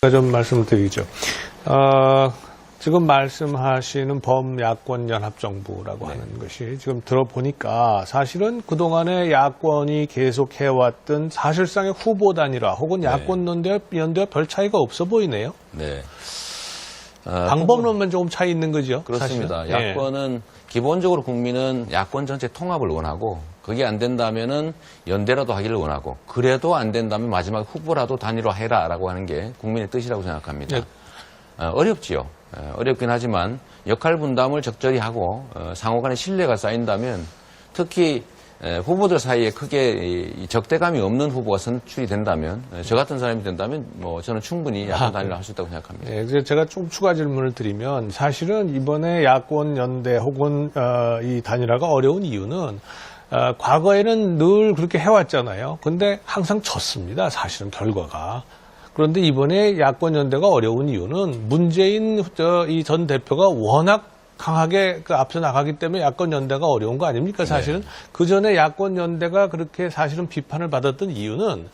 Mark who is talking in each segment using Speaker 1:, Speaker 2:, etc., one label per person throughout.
Speaker 1: 좀 말씀을 드리죠. 지금 말씀하시는 범야권연합정부라고 하는 것이 지금 들어보니까 사실은 그동안에 야권이 계속 해왔던 사실상의 후보 단일화 혹은 야권 연대와 별 차이가 없어 보이네요.
Speaker 2: 네.
Speaker 1: 방법론만 조금 차이 있는 거죠.
Speaker 2: 그렇습니다.
Speaker 1: 사실은.
Speaker 2: 야권은 기본적으로 국민은 야권 전체 통합을 원하고 그게 안 된다면은 연대라도 하기를 원하고 그래도 안 된다면 마지막 후보라도 단일화해라라고 하는 게 국민의 뜻이라고 생각합니다. 어렵지요. 어렵긴 하지만 역할 분담을 적절히 하고 상호 간의 신뢰가 쌓인다면 특히 후보들 사이에 크게 적대감이 없는 후보가 선출이 된다면 저 같은 사람이 된다면 뭐 저는 충분히 야권 단일화 할 수 있다고 생각합니다.
Speaker 1: 네, 그래서 제가 좀 추가 질문을 드리면 사실은 이번에 야권 연대 혹은 이 단일화가 어려운 이유는 과거에는 늘 그렇게 해왔잖아요. 근데 항상 졌습니다. 사실은 결과가. 그런데 이번에 야권 연대가 어려운 이유는 문재인 이 전 대표가 워낙 강하게 앞서 나가기 때문에 야권 연대가 어려운 거 아닙니까? 사실은
Speaker 2: 네.
Speaker 1: 그 전에 야권 연대가 그렇게 사실은 비판을 받았던 이유는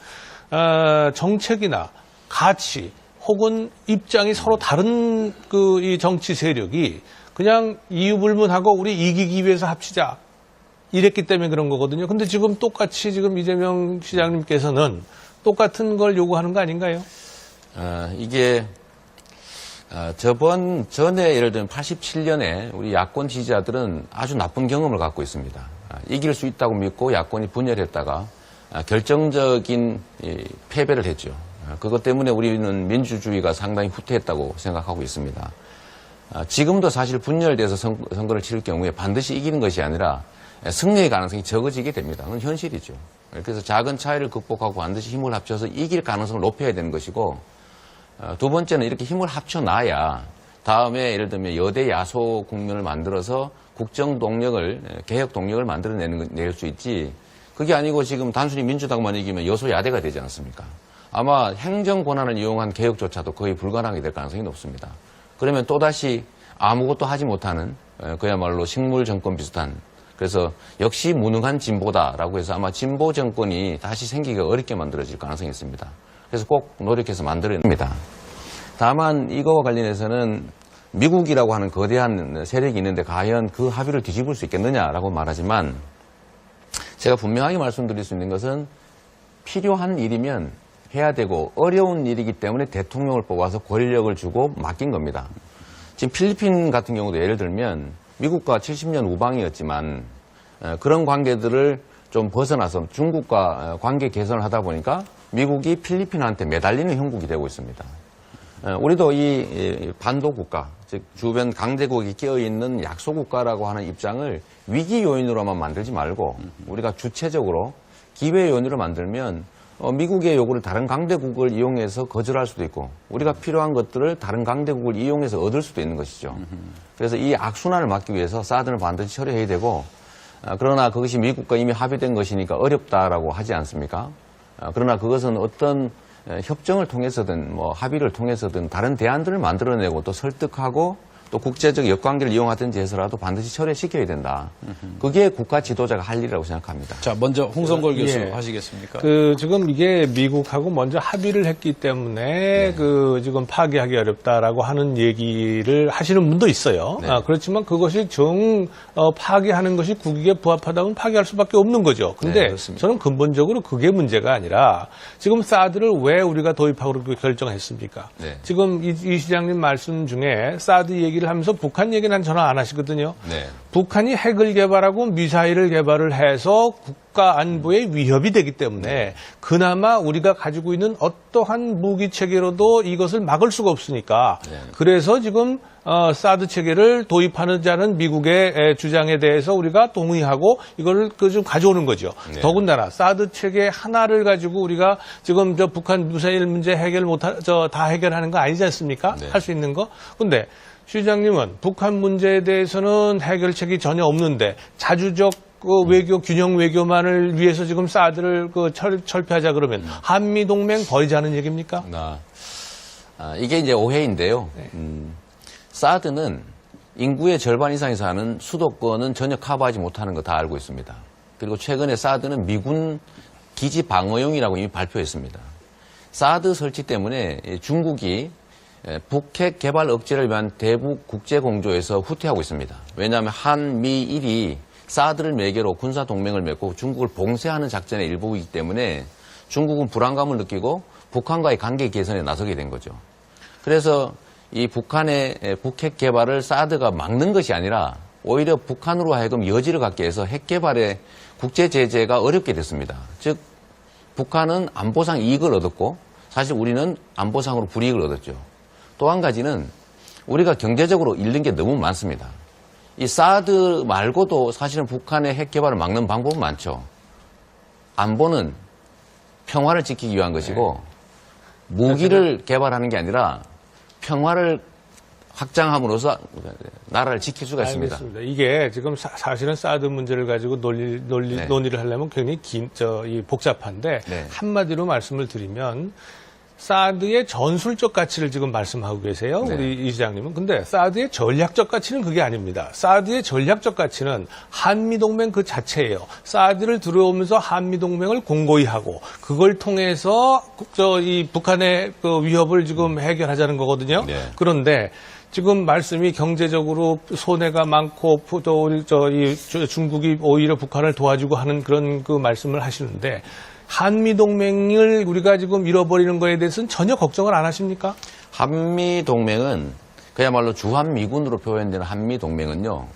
Speaker 1: 정책이나 가치 혹은 입장이 서로 다른 이 정치 세력이 그냥 이유불문하고 우리 이기기 위해서 합치자 이랬기 때문에 그런 거거든요. 근데 지금 똑같이 지금 이재명 시장님께서는 똑같은 걸 요구하는 거 아닌가요?
Speaker 2: 이게 전에 예를 들면 87년에 우리 야권 지지자들은 아주 나쁜 경험을 갖고 있습니다. 이길 수 있다고 믿고 야권이 분열했다가 결정적인 패배를 했죠. 그것 때문에 우리는 민주주의가 상당히 후퇴했다고 생각하고 있습니다. 지금도 사실 분열돼서 선거를 치를 경우에 반드시 이기는 것이 아니라 승리의 가능성이 적어지게 됩니다. 그건 현실이죠. 그래서 작은 차이를 극복하고 반드시 힘을 합쳐서 이길 가능성을 높여야 되는 것이고 두 번째는 이렇게 힘을 합쳐놔야 다음에 예를 들면 여대 야소 국면을 만들어서 국정 동력을 개혁 동력을 만들어낼 수 있지 그게 아니고 지금 단순히 민주당만 이기면 여소야대가 되지 않습니까? 아마 행정 권한을 이용한 개혁조차도 거의 불가능하게 될 가능성이 높습니다. 그러면 또다시 아무것도 하지 못하는 그야말로 식물 정권 비슷한 그래서 역시 무능한 진보다라고 해서 아마 진보 정권이 다시 생기기가 어렵게 만들어질 가능성이 있습니다. 그래서 꼭 노력해서 만들어야 됩니다. 다만 이거와 관련해서는 미국이라고 하는 거대한 세력이 있는데 과연 그 합의를 뒤집을 수 있겠느냐라고 말하지만 제가 분명하게 말씀드릴 수 있는 것은 필요한 일이면 해야 되고 어려운 일이기 때문에 대통령을 뽑아서 권력을 주고 맡긴 겁니다. 지금 필리핀 같은 경우도 예를 들면 미국과 70년 우방이었지만 그런 관계들을 좀 벗어나서 중국과 관계 개선을 하다 보니까 미국이 필리핀한테 매달리는 형국이 되고 있습니다. 우리도 이 반도 국가, 즉 주변 강대국이 끼어있는 약소국가라고 하는 입장을 위기 요인으로만 만들지 말고 우리가 주체적으로 기회 요인으로 만들면 미국의 요구를 다른 강대국을 이용해서 거절할 수도 있고 우리가 필요한 것들을 다른 강대국을 이용해서 얻을 수도 있는 것이죠. 그래서 이 악순환을 막기 위해서 사드는 반드시 처리해야 되고 그러나 그것이 미국과 이미 합의된 것이니까 어렵다라고 하지 않습니까? 그러나 그것은 어떤 협정을 통해서든 뭐 합의를 통해서든 다른 대안들을 만들어내고 또 설득하고 또 국제적 역관계를 이용하든지 해서라도 반드시 처리시켜야 된다. 그게 국가 지도자가 할 일이라고 생각합니다.
Speaker 3: 자, 먼저 홍성걸 교수 하시겠습니까?
Speaker 1: 지금 이게 미국하고 먼저 합의를 했기 때문에 지금 파기하기 어렵다라고 하는 얘기를 하시는 분도 있어요.
Speaker 2: 네.
Speaker 1: 그렇지만 그것이 파기하는 것이 국익에 부합하다면 파기할 수밖에 없는 거죠. 근데
Speaker 2: 그렇습니다.
Speaker 1: 저는 근본적으로 그게 문제가 아니라 지금 사드를 왜 우리가 도입하고 결정했습니까?
Speaker 2: 네.
Speaker 1: 지금 이 시장님 말씀 중에 사드 얘기를 하면서 북한 얘기는 전혀 안 하시거든요.
Speaker 2: 네.
Speaker 1: 북한이 핵을 개발하고 미사일을 개발을 해서 국가 안보에 위협이 되기 때문에 그나마 우리가 가지고 있는 어떠한 무기 체계로도 이것을 막을 수가 없으니까 그래서 지금 사드 체계를 도입하자는 미국의 주장에 대해서 우리가 동의하고 이걸 좀 가져오는 거죠.
Speaker 2: 네.
Speaker 1: 더군다나 사드 체계 하나를 가지고 우리가 지금 북한 미사일 문제 다 해결하는 거 아니지 않습니까?
Speaker 2: 네.
Speaker 1: 할 수 있는 거. 근데 시장님은 북한 문제에 대해서는 해결책이 전혀 없는데 자주적 외교, 균형 외교만을 위해서 지금 사드를 철폐하자 그러면 한미동맹 버리자는 얘기입니까?
Speaker 2: 이게 이제 오해인데요. 사드는 인구의 절반 이상이 사는 수도권은 전혀 커버하지 못하는 거 다 알고 있습니다. 그리고 최근에 사드는 미군 기지 방어용이라고 이미 발표했습니다. 사드 설치 때문에 중국이 북핵 개발 억제를 위한 대북 국제 공조에서 후퇴하고 있습니다. 왜냐하면 한미일이 사드를 매개로 군사 동맹을 맺고 중국을 봉쇄하는 작전의 일부이기 때문에 중국은 불안감을 느끼고 북한과의 관계 개선에 나서게 된 거죠. 그래서 이 북한의 북핵 개발을 사드가 막는 것이 아니라 오히려 북한으로 하여금 여지를 갖게 해서 핵 개발에 국제 제재가 어렵게 됐습니다. 즉 북한은 안보상 이익을 얻었고 사실 우리는 안보상으로 불이익을 얻었죠. 또 한 가지는 우리가 경제적으로 잃는 게 너무 많습니다. 이 사드 말고도 사실은 북한의 핵 개발을 막는 방법은 많죠. 안보는 평화를 지키기 위한 것이고 무기를 개발하는 게 아니라 평화를 확장함으로써 나라를 지킬 수가 있습니다.
Speaker 1: 알겠습니다. 이게 지금 사실은 사드 문제를 가지고 논의를 하려면 굉장히 복잡한데
Speaker 2: 네.
Speaker 1: 한마디로 말씀을 드리면 사드의 전술적 가치를 지금 말씀하고 계세요.
Speaker 2: 네.
Speaker 1: 우리 이 시장님은. 근데 사드의 전략적 가치는 그게 아닙니다. 사드의 전략적 가치는 한미동맹 그 자체예요. 사드를 들어오면서 한미동맹을 공고히 하고 그걸 통해서 이 북한의 그 위협을 지금 해결하자는 거거든요.
Speaker 2: 네.
Speaker 1: 그런데 지금 말씀이 경제적으로 손해가 많고 또 우리 중국이 오히려 북한을 도와주고 하는 그런 그 말씀을 하시는데 한미동맹을 우리가 지금 잃어버리는 거에 대해서는 전혀 걱정을 안 하십니까?
Speaker 2: 한미동맹은 그야말로 주한미군으로 표현되는 한미동맹은요.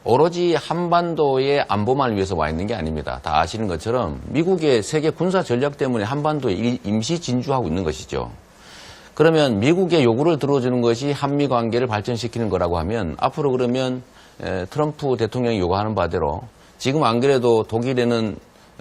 Speaker 2: 오로지 한반도의 안보만을 위해서 와 있는 게 아닙니다. 다 아시는 것처럼 미국의 세계 군사 전략 때문에 한반도에 임시 진주하고 있는 것이죠. 그러면 미국의 요구를 들어주는 것이 한미 관계를 발전시키는 거라고 하면 앞으로 그러면 트럼프 대통령이 요구하는 바대로 지금 안 그래도 독일은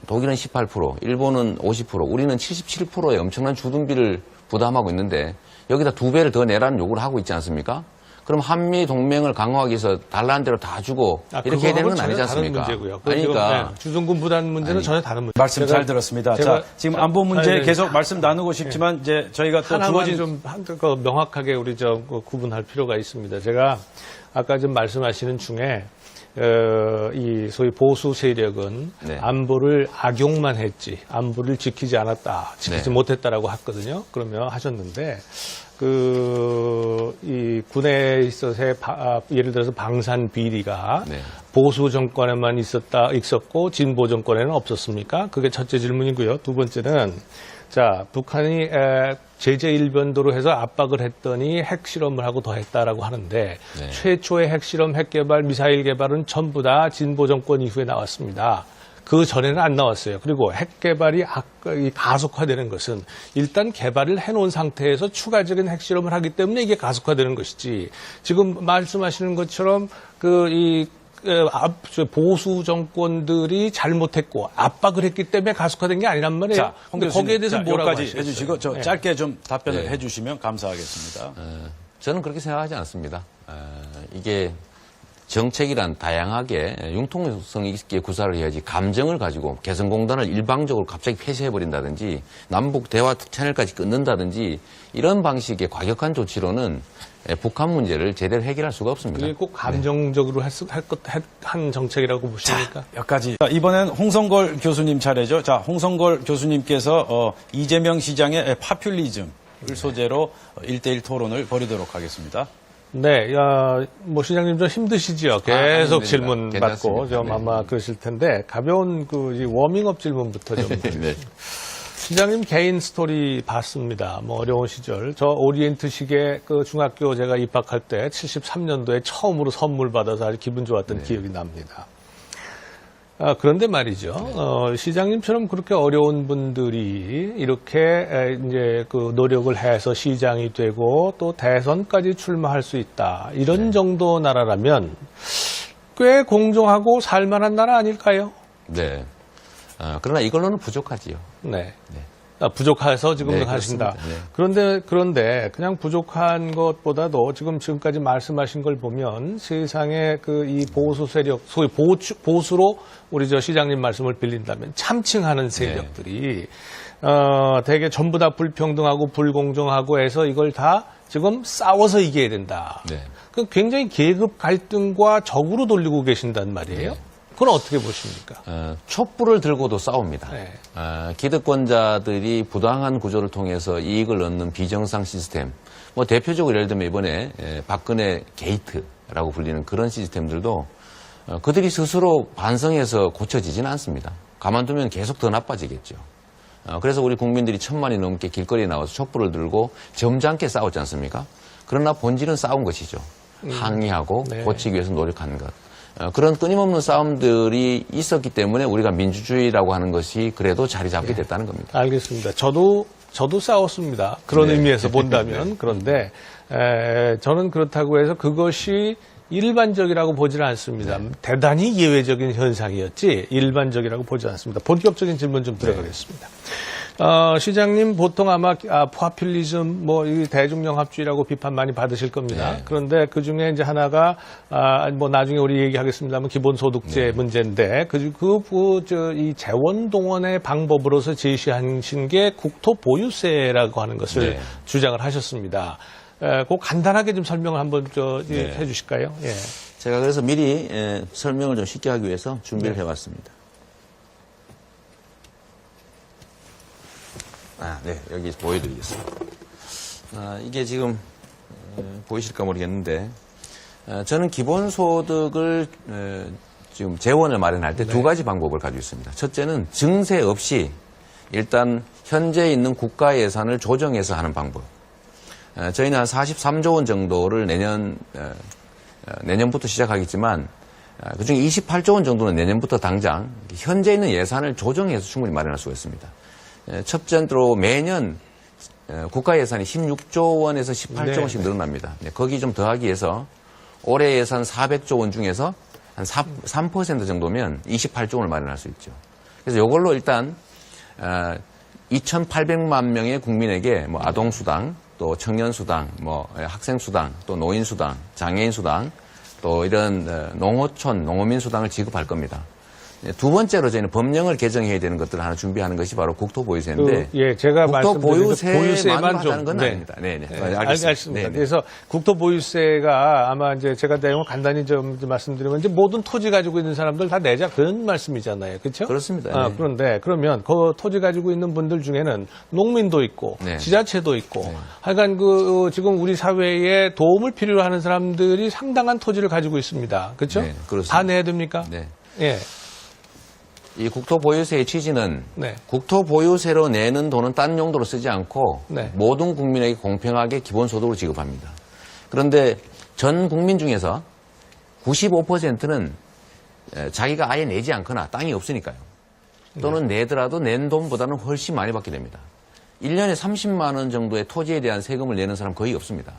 Speaker 2: 18%, 일본은 50%, 우리는 77%의 엄청난 주둔비를 부담하고 있는데 여기다 2배를 더 내라는 요구를 하고 있지 않습니까? 그럼 한미 동맹을 강화하기 위해서 달라는 대로 다 주고 이렇게 해야 되는 건 아니지 않습니까?
Speaker 1: 다른 문제고요.
Speaker 2: 그러니까
Speaker 1: 주둔군 부담 문제는 전혀 다른 문제.
Speaker 3: 말씀 잘 들었습니다. 자, 지금 안보 문제 계속 말씀 나누고 싶지만 이제 저희가 또
Speaker 1: 하나만
Speaker 3: 주어진
Speaker 1: 좀 명확하게 우리 구분할 필요가 있습니다. 제가 아까 좀 말씀하시는 중에 이 소위 보수 세력은
Speaker 2: 네.
Speaker 1: 안보를 악용만 했지 안보를 지키지 않았다, 지키지
Speaker 2: 네.
Speaker 1: 못했다라고 했거든요. 그러면 하셨는데 이 군에 있어서의 예를 들어서 방산 비리가
Speaker 2: 네.
Speaker 1: 보수 정권에만 있었고 진보 정권에는 없었습니까? 그게 첫째 질문이고요. 두 번째는 자, 북한이 제재 일변도로 해서 압박을 했더니 핵실험을 하고 더 했다라고 하는데
Speaker 2: 네.
Speaker 1: 최초의 핵실험, 핵개발, 미사일 개발은 전부 다 진보 정권 이후에 나왔습니다. 그 전에는 안 나왔어요. 그리고 핵개발이 가속화되는 것은 일단 개발을 해놓은 상태에서 추가적인 핵실험을 하기 때문에 이게 가속화되는 것이지 지금 말씀하시는 것처럼 보수 정권들이 잘못했고 압박을 했기 때문에 가속화된 게 아니란 말이에요.
Speaker 3: 자,
Speaker 1: 근데 거기에 대해서 뭐라고
Speaker 3: 여기까지
Speaker 1: 하시겠어요?
Speaker 3: 해주시고 저
Speaker 1: 네.
Speaker 3: 짧게 좀 답변을
Speaker 2: 네.
Speaker 3: 해주시면 감사하겠습니다.
Speaker 2: 저는 그렇게 생각하지 않습니다. 이게 정책이란 다양하게 융통성 있게 구사를 해야지 감정을 가지고 개성공단을 일방적으로 갑자기 폐쇄해버린다든지 남북 대화 채널까지 끊는다든지 이런 방식의 과격한 조치로는 북한 문제를 제대로 해결할 수가 없습니다.
Speaker 1: 이게 꼭 감정적으로 한 정책이라고 보십니까?
Speaker 3: 여기까지. 자, 이번엔 홍성걸 교수님 차례죠. 자, 홍성걸 교수님께서 이재명 시장의 파퓰리즘을 소재로 1대1 토론을 벌이도록 하겠습니다.
Speaker 1: 네, 시장님 좀 힘드시죠? 계속
Speaker 2: 아닙니다.
Speaker 1: 질문 받고
Speaker 2: 괜찮습니다.
Speaker 1: 좀
Speaker 2: 네.
Speaker 1: 아마 그러실 텐데 가벼운 이 워밍업 질문부터 좀.
Speaker 2: 네.
Speaker 1: 시장님 개인 스토리 봤습니다. 어려운 시절. 저 오리엔트식의 중학교 제가 입학할 때 73년도에 처음으로 선물 받아서 아주 기분 좋았던 기억이 납니다. 그런데 말이죠. 시장님처럼 그렇게 어려운 분들이 이렇게 이제 노력을 해서 시장이 되고 또 대선까지 출마할 수 있다. 이런 정도 나라라면 꽤 공정하고 살만한 나라 아닐까요?
Speaker 2: 네. 그러나 이걸로는 부족하지요.
Speaker 1: 네. 부족해서 지금
Speaker 2: 네,
Speaker 1: 하신다.
Speaker 2: 그렇습니다. 네.
Speaker 1: 그런데 그냥 부족한 것보다도 지금까지 말씀하신 걸 보면 세상에 이 보수 세력, 소위 보수로 우리 시장님 말씀을 빌린다면 참칭하는 세력들이 되게 전부 다 불평등하고 불공정하고 해서 이걸 다 지금 싸워서 이겨야 된다.
Speaker 2: 네.
Speaker 1: 굉장히 계급 갈등과 적으로 돌리고 계신단 말이에요.
Speaker 2: 네.
Speaker 1: 그건 어떻게 보십니까?
Speaker 2: 촛불을 들고도 싸웁니다.
Speaker 1: 네.
Speaker 2: 기득권자들이 부당한 구조를 통해서 이익을 얻는 비정상 시스템, 뭐 대표적으로 예를 들면 이번에 박근혜 게이트라고 불리는 그런 시스템들도 그들이 스스로 반성해서 고쳐지지는 않습니다. 가만두면 계속 더 나빠지겠죠. 그래서 우리 국민들이 1000만이 넘게 길거리에 나와서 촛불을 들고 점잖게 싸웠지 않습니까? 그러나 본질은 싸운 것이죠. 항의하고
Speaker 1: 네.
Speaker 2: 고치기 위해서 노력하는 것. 그런 끊임없는 싸움들이 있었기 때문에 우리가 민주주의라고 하는 것이 그래도 자리 잡게 됐다는 겁니다.
Speaker 1: 알겠습니다. 저도 싸웠습니다. 그런
Speaker 2: 네.
Speaker 1: 의미에서 본다면. 그런데 저는 그렇다고 해서 그것이 일반적이라고 보지는 않습니다. 대단히 예외적인 현상이었지 일반적이라고 보지 않습니다. 본격적인 질문 좀 들어가겠습니다. 시장님 보통 아마 포퓰리즘 이 대중영합주의라고 비판 많이 받으실 겁니다.
Speaker 2: 네.
Speaker 1: 그런데 그 중에 이제 하나가 나중에 우리 얘기하겠습니다만 기본소득제 문제인데 이 재원동원의 방법으로서 제시하신 게 국토보유세라고 하는 것을
Speaker 2: 네.
Speaker 1: 주장을 하셨습니다. 꼭 간단하게 좀 설명을 한번 해주실까요? 예.
Speaker 2: 제가 그래서 미리 설명을 좀 쉽게 하기 위해서 준비를
Speaker 1: 네.
Speaker 2: 해왔습니다. 네, 여기 보여드리겠습니다. 이게 지금 보이실까 모르겠는데 저는 기본소득을 지금 재원을 마련할 때 두 가지 방법을 가지고 있습니다. 첫째는 증세 없이 일단 현재 있는 국가 예산을 조정해서 하는 방법. 저희는 한 43조 원 정도를 내년부터 시작하겠지만 그중에 28조 원 정도는 내년부터 당장 현재 있는 예산을 조정해서 충분히 마련할 수가 있습니다. 첫 번째로 매년 국가 예산이 16조 원에서 18조 원씩 늘어납니다. 거기 좀 더하기 위해서 올해 예산 400조 원 중에서 한 3% 정도면 28조 원을 마련할 수 있죠. 그래서 이걸로 일단 2,800만 명의 국민에게 아동수당, 또 청년수당, 학생수당, 또 노인수당, 장애인수당, 또 이런 농어촌, 농어민수당을 지급할 겁니다. 두 번째로 저희는 법령을 개정해야 되는 것들을 하나 준비하는 것이 바로 국토보유세인데
Speaker 1: 제가
Speaker 2: 국토보유세만
Speaker 1: 좀
Speaker 2: 하는 건 아닙니다. 네,
Speaker 1: 알겠습니다.
Speaker 2: 네.
Speaker 1: 그래서 국토보유세가 아마 이제 제가 내용을 간단히 좀 말씀드리면 이제 모든 토지 가지고 있는 사람들 다 내자 그런 말씀이잖아요. 그렇죠?
Speaker 2: 그렇습니다. 네.
Speaker 1: 그런데 그러면 그 토지 가지고 있는 분들 중에는 농민도 있고
Speaker 2: 네.
Speaker 1: 지자체도 있고
Speaker 2: 네.
Speaker 1: 하여간 지금 우리 사회에 도움을 필요로 하는 사람들이 상당한 토지를 가지고 있습니다. 그렇죠?
Speaker 2: 네, 그렇습니다.
Speaker 1: 다 내야 됩니까?
Speaker 2: 네.
Speaker 1: 예.
Speaker 2: 이 국토보유세의 취지는
Speaker 1: 네.
Speaker 2: 국토보유세로 내는 돈은 딴 용도로 쓰지 않고
Speaker 1: 네.
Speaker 2: 모든 국민에게 공평하게 기본소득을 지급합니다. 그런데 전 국민 중에서 95%는 자기가 아예 내지 않거나 땅이 없으니까요. 또는 내더라도 낸 돈보다는 훨씬 많이 받게 됩니다. 1년에 30만 원 정도의 토지에 대한 세금을 내는 사람 거의 없습니다.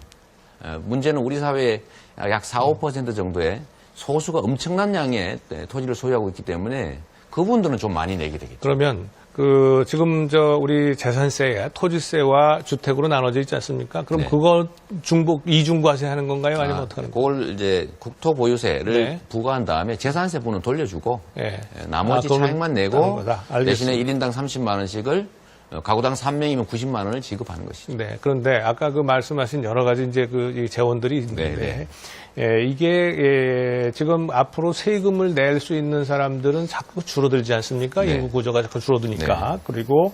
Speaker 2: 문제는 우리 사회에 약 4, 5% 정도의 소수가 엄청난 양의 토지를 소유하고 있기 때문에 그분들은 좀 많이 내게 되겠죠.
Speaker 1: 그러면 지금 우리 재산세, 토지세와 주택으로 나눠져 있지 않습니까? 그럼
Speaker 2: 네.
Speaker 1: 그거 이중과세 하는 건가요? 아니면 어떻게 하는 거예요?
Speaker 2: 그걸 이제 국토보유세를
Speaker 1: 네.
Speaker 2: 부과한 다음에 재산세분은 돌려주고
Speaker 1: 네.
Speaker 2: 나머지
Speaker 1: 돈은
Speaker 2: 차익만 내고
Speaker 1: 따는 거다. 알겠습니다.
Speaker 2: 대신에 1인당 30만 원씩을 가구당 3명이면 90만 원을 지급하는 것이죠.
Speaker 1: 네. 그런데 아까 말씀하신 여러 가지 이제 이 재원들이 있는데
Speaker 2: 네.
Speaker 1: 이게 지금 앞으로 세금을 낼 수 있는 사람들은 자꾸 줄어들지 않습니까?
Speaker 2: 네.
Speaker 1: 인구 구조가 자꾸 줄어드니까.
Speaker 2: 네.
Speaker 1: 그리고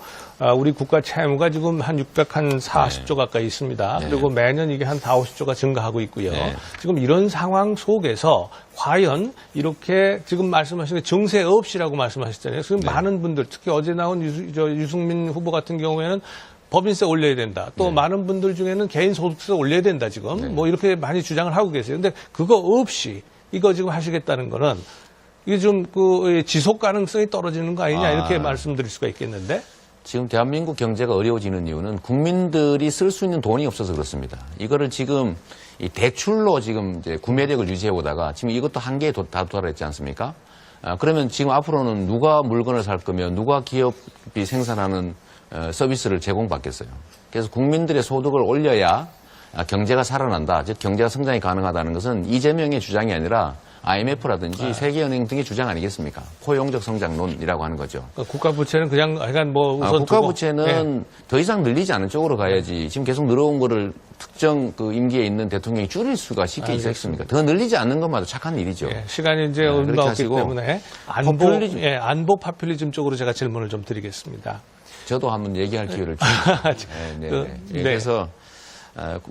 Speaker 1: 우리 국가 채무가 지금 한 640조 가까이 있습니다.
Speaker 2: 네.
Speaker 1: 그리고 매년 이게 한 4, 50조가 증가하고 있고요.
Speaker 2: 네.
Speaker 1: 지금 이런 상황 속에서 과연 이렇게 지금 말씀하신 게 증세 없이라고 말씀하셨잖아요. 지금
Speaker 2: 네.
Speaker 1: 많은 분들, 특히 어제 나온 유승민 후보 같은 경우에는 법인세 올려야 된다. 또 많은 분들 중에는 개인 소득세 올려야 된다, 지금. 이렇게 많이 주장을 하고 계세요. 근데 그거 없이 이거 지금 하시겠다는 거는 이게 좀 지속 가능성이 떨어지는 거 아니냐, 이렇게 말씀드릴 수가 있겠는데.
Speaker 2: 지금 대한민국 경제가 어려워지는 이유는 국민들이 쓸 수 있는 돈이 없어서 그렇습니다. 이거를 지금 이 대출로 지금 이제 구매력을 유지해 오다가 지금 이것도 한계에 다도달했지 않습니까? 그러면 지금 앞으로는 누가 물건을 살 거면 누가 기업이 생산하는 서비스를 제공받겠어요. 그래서 국민들의 소득을 올려야 경제가 살아난다. 즉 경제가 성장이 가능하다는 것은 이재명의 주장이 아니라 IMF라든지 세계은행 등의 주장 아니겠습니까? 포용적 성장론이라고 하는 거죠.
Speaker 1: 그러니까 국가 부채는 그냥 약간 뭐 우선
Speaker 2: 국가
Speaker 1: 두고.
Speaker 2: 부채는 더 이상 늘리지 않는 쪽으로 가야지. 지금 계속 늘어온 거를 특정 그 임기에 있는 대통령이 줄일 수가 쉽게 있겠습니까? 더 늘리지 않는 것마저 착한 일이죠.
Speaker 1: 시간이 이제
Speaker 2: 그렇게
Speaker 1: 얼마 없기
Speaker 2: 하시고
Speaker 1: 때문에
Speaker 2: 포퓰리즘.
Speaker 1: 안보 파퓰리즘 쪽으로 제가 질문을 좀 드리겠습니다.
Speaker 2: 저도 한번 얘기할 기회를 주십시오. 그래서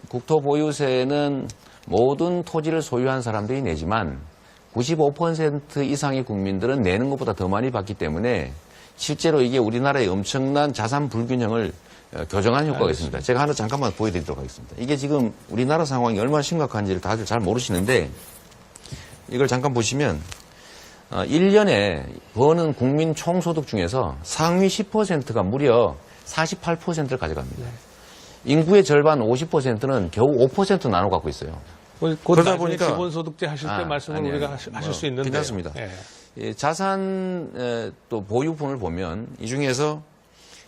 Speaker 2: 국토 보유세는 모든 토지를 소유한 사람들이 내지만 95% 이상의 국민들은 내는 것보다 더 많이 받기 때문에 실제로 이게 우리나라의 엄청난 자산 불균형을 교정하는 효과가 있습니다. 제가 하나 잠깐만 보여드리도록 하겠습니다. 이게 지금 우리나라 상황이 얼마나 심각한지를 다들 잘 모르시는데 이걸 잠깐 보시면 1년에 버는 국민 총소득 중에서 상위 10%가 무려 48%를 가져갑니다. 인구의 절반 50%는 겨우 5% 나눠 갖고 있어요.
Speaker 1: 그러다 보니까 기본소득제 하실 때 말씀을 우리가 하실 수 있는데
Speaker 2: 괜찮습니다. 자산 또 보유분을 보면 이 중에서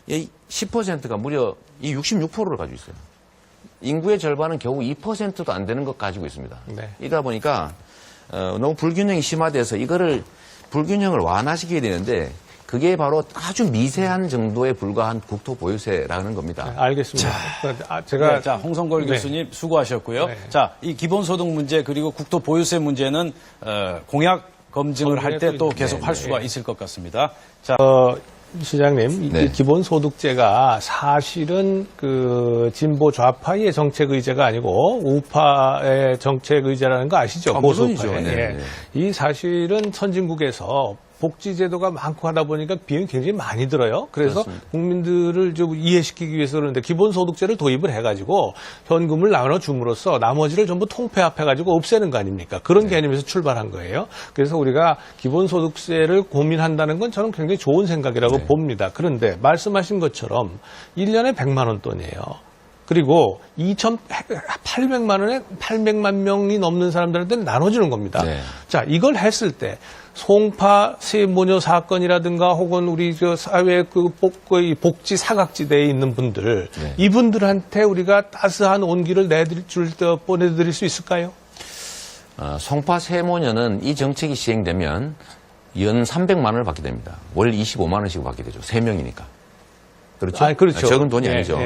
Speaker 2: 10%가 무려 이 66%를 가지고 있어요. 인구의 절반은 겨우 2%도 안 되는 것 가지고 있습니다. 이러다 보니까 너무 불균형이 심화돼서 이거를 불균형을 완화시켜야 되는데 그게 바로 아주 미세한 정도에 불과한 국토 보유세라는 겁니다.
Speaker 1: 알겠습니다. 제가
Speaker 3: 자, 홍성걸 교수님 수고하셨고요. 자, 이 기본소득 문제 그리고 국토 보유세 문제는 공약 검증을 할 때 또 계속 할 수가 있을 것 같습니다. 자,
Speaker 1: 시장님, 이 기본소득제가 사실은 그 진보 좌파의 정책 의제가 아니고 우파의 정책 의제라는 거 아시죠?
Speaker 2: 물론이죠.
Speaker 1: 이 사실은 선진국에서 복지제도가 많고 하다 보니까 비용이 굉장히 많이 들어요. 그래서
Speaker 2: 그렇습니다.
Speaker 1: 국민들을 좀 이해시키기 위해서 그러는데 기본소득제를 도입을 해가지고 현금을 나눠줌으로써 나머지를 전부 통폐합해가지고 없애는 거 아닙니까? 그런 개념에서 출발한 거예요. 그래서 우리가 기본소득세를 고민한다는 건 저는 굉장히 좋은 생각이라고 봅니다. 그런데 말씀하신 것처럼 1년에 100만 원 돈이에요. 그리고 2,800만 원에 800만 명이 넘는 사람들한테 나눠주는 겁니다. 자, 이걸 했을 때 송파 세모녀 사건이라든가 혹은 우리 저 사회 그 복지 사각지대에 있는 분들 이분들한테 우리가 따스한 온기를 보내드릴 수 있을까요?
Speaker 2: 송파 세모녀는 이 정책이 시행되면 연 300만 원을 받게 됩니다. 월 25만 원씩 받게 되죠. 3명이니까. 그렇죠?
Speaker 1: 그렇죠.
Speaker 2: 적은 돈이 아니죠.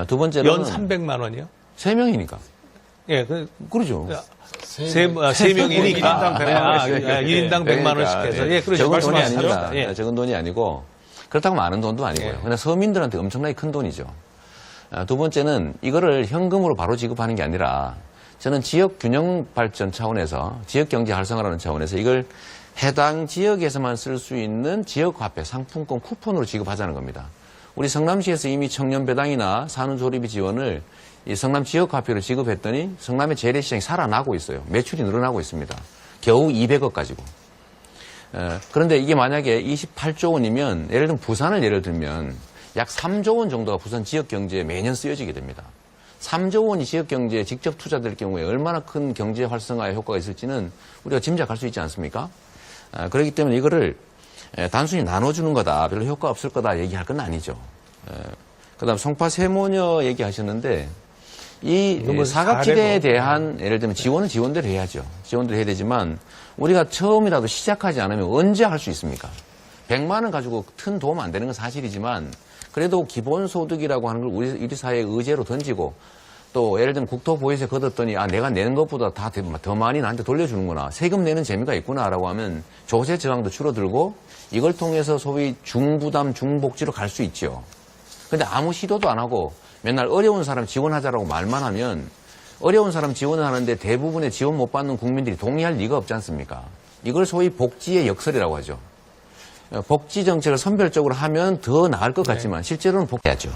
Speaker 2: 두 번째로는
Speaker 1: 연 300만 원이요?
Speaker 2: 3명이니까. 그러죠.
Speaker 1: 세 명이니까 1인당 100만 원씩 해서 그렇죠.
Speaker 2: 적은 돈이
Speaker 1: 말씀하셨습니다.
Speaker 2: 아닙니다. 적은 돈이 아니고 그렇다고 많은 돈도 아니고요. 그냥 서민들한테 엄청나게 큰 돈이죠. 두 번째는 이거를 현금으로 바로 지급하는 게 아니라 저는 지역 균형 발전 차원에서 지역 경제 활성화라는 차원에서 이걸 해당 지역에서만 쓸 수 있는 지역 화폐, 상품권, 쿠폰으로 지급하자는 겁니다. 우리 성남시에서 이미 청년 배당이나 산후조리비 지원을 이 성남 지역화폐로 지급했더니 성남의 재래시장이 살아나고 있어요. 매출이 늘어나고 있습니다. 겨우 200억 가지고. 그런데 이게 만약에 28조 원이면 예를 들면 부산을 예를 들면 약 3조 원 정도가 부산 지역경제에 매년 쓰여지게 됩니다. 3조 원이 지역경제에 직접 투자될 경우에 얼마나 큰 경제 활성화에 효과가 있을지는 우리가 짐작할 수 있지 않습니까? 그렇기 때문에 이거를 단순히 나눠주는 거다, 별로 효과 없을 거다 얘기할 건 아니죠. 그 다음 송파 세모녀 얘기하셨는데 이 사각지대에 대한 예를 들면 지원은 지원대로 해야죠. 지원대로 해야 되지만 우리가 처음이라도 시작하지 않으면 언제 할 수 있습니까? 100만 원 가지고 큰 도움 안 되는 건 사실이지만 그래도 기본소득이라고 하는 걸 우리 사회의 의제로 던지고 또 예를 들면 국토보유세 걷었더니 내가 내는 것보다 다 더 많이 나한테 돌려주는구나. 세금 내는 재미가 있구나라고 하면 조세 저항도 줄어들고 이걸 통해서 소위 중부담 중복지로 갈 수 있죠. 근데 아무 시도도 안 하고 맨날 어려운 사람 지원하자라고 말만 하면 어려운 사람 지원을 하는데 대부분의 지원 못 받는 국민들이 동의할 리가 없지 않습니까? 이걸 소위 복지의 역설이라고 하죠. 복지 정책을 선별적으로 하면 더 나을 것 같지만 실제로는 복지해야죠.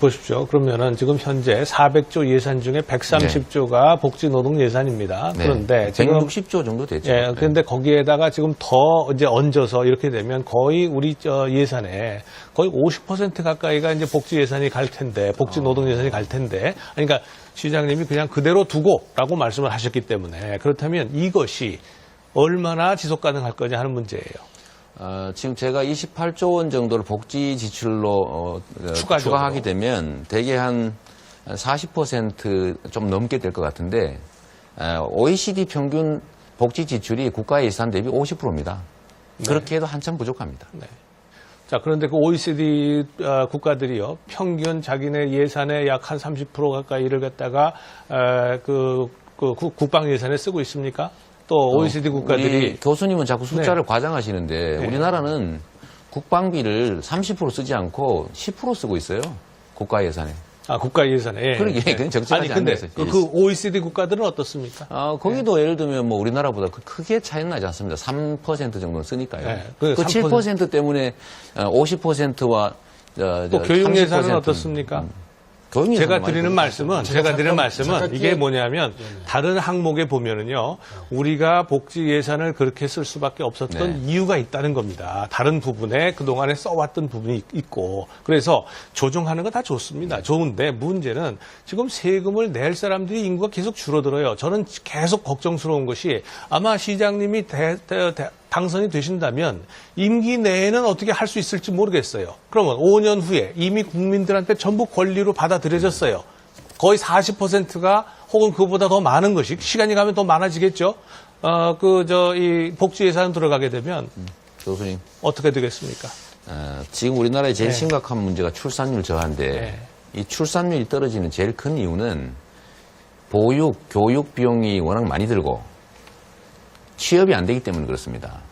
Speaker 1: 보십시오. 그러면은 지금 현재 400조 예산 중에 130조가 복지 노동 예산입니다. 그런데 지금
Speaker 2: 160조 정도 되죠.
Speaker 1: 그런데 거기에다가 지금 더 이제 얹어서 이렇게 되면 거의 우리 예산에 거의 50% 가까이가 이제 복지 예산이 갈 텐데, 복지 노동 예산이 갈 텐데, 그러니까 시장님이 그냥 그대로 두고라고 말씀을 하셨기 때문에 그렇다면 이것이 얼마나 지속 가능할 거냐 하는 문제예요.
Speaker 2: 지금 제가 28조 원 정도를 복지 지출로 추가하게 되면 대개 한 40% 좀 넘게 될 것 같은데 OECD 평균 복지 지출이 국가 예산 대비 50%입니다. 그렇게 해도 한참 부족합니다.
Speaker 1: 네. 자, 그런데 그 OECD 국가들이요, 평균 자기네 예산의 약 한 30% 가까이를 갖다가 국방 예산에 쓰고 있습니까? 또 OECD 국가들이
Speaker 2: 우리 교수님은 자꾸 숫자를 과장하시는데
Speaker 1: 네.
Speaker 2: 우리나라는 국방비를 30% 쓰지 않고 10% 쓰고 있어요. 국가 예산에.
Speaker 1: 아, 국가 예산에. 예.
Speaker 2: 그러게, 그건 적절하지
Speaker 1: 아니, 근데
Speaker 2: 않네서.
Speaker 1: 그 OECD 국가들은 어떻습니까?
Speaker 2: 거기도 예를 들면 뭐 우리나라보다 크게 차이는 나지 않습니다. 3% 정도는 쓰니까요.
Speaker 1: 네,
Speaker 2: 그
Speaker 1: 그
Speaker 2: 7% 때문에 50%와
Speaker 1: 또 교육 예산은 어떻습니까? 제가 드리는 말씀은 이게 뭐냐면 다른 항목에 보면은요, 우리가 복지 예산을 그렇게 쓸 수밖에 없었던 이유가 있다는 겁니다. 다른 부분에 그동안에 써왔던 부분이 있고, 그래서 조정하는 거 다 좋습니다. 좋은데 문제는 지금 세금을 낼 사람들이 인구가 계속 줄어들어요. 저는 계속 걱정스러운 것이 아마 시장님이 당선이 되신다면 임기 내에는 어떻게 할 수 있을지 모르겠어요. 그러면 5년 후에 이미 국민들한테 전부 권리로 받아들여졌어요. 거의 40%가 혹은 그보다 더 많은 것이 시간이 가면 더 많아지겠죠. 이 복지 예산 들어가게 되면
Speaker 2: 교수님
Speaker 1: 어떻게 되겠습니까?
Speaker 2: 지금 우리나라의 제일 심각한 문제가 출산율 저하인데 이 출산율이 떨어지는 제일 큰 이유는 보육, 교육 비용이 워낙 많이 들고 취업이 안 되기 때문에 그렇습니다.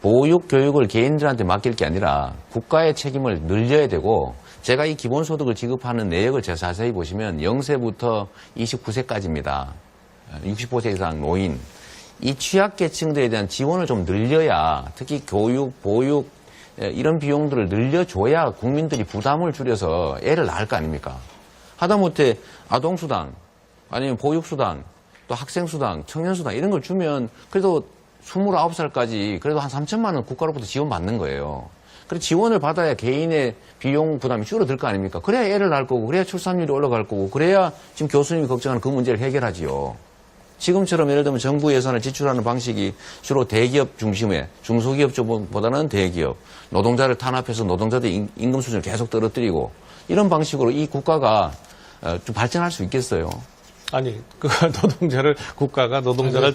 Speaker 2: 보육, 교육을 개인들한테 맡길 게 아니라 국가의 책임을 늘려야 되고 제가 이 기본소득을 지급하는 내역을 자세히 보시면 0세부터 29세까지입니다. 60% 이상 노인. 이 취약계층들에 대한 지원을 좀 늘려야 특히 교육, 보육 이런 비용들을 늘려줘야 국민들이 부담을 줄여서 애를 낳을 거 아닙니까? 하다못해 아동수당 아니면 보육수당 또 학생수당, 청년수당 이런 걸 주면 그래도 29살까지 그래도 한 3천만 원 국가로부터 지원받는 거예요. 그래서 지원을 받아야 개인의 비용 부담이 줄어들 거 아닙니까? 그래야 애를 낳을 거고 그래야 출산율이 올라갈 거고 그래야 지금 교수님이 걱정하는 그 문제를 해결하지요. 지금처럼 예를 들면 정부 예산을 지출하는 방식이 주로 대기업 중심의 중소기업 쪽보다는 대기업, 노동자를 탄압해서 노동자들 임금 수준을 계속 떨어뜨리고 이런 방식으로 이 국가가 좀 발전할 수 있겠어요.
Speaker 1: 아니, 국가가 노동자를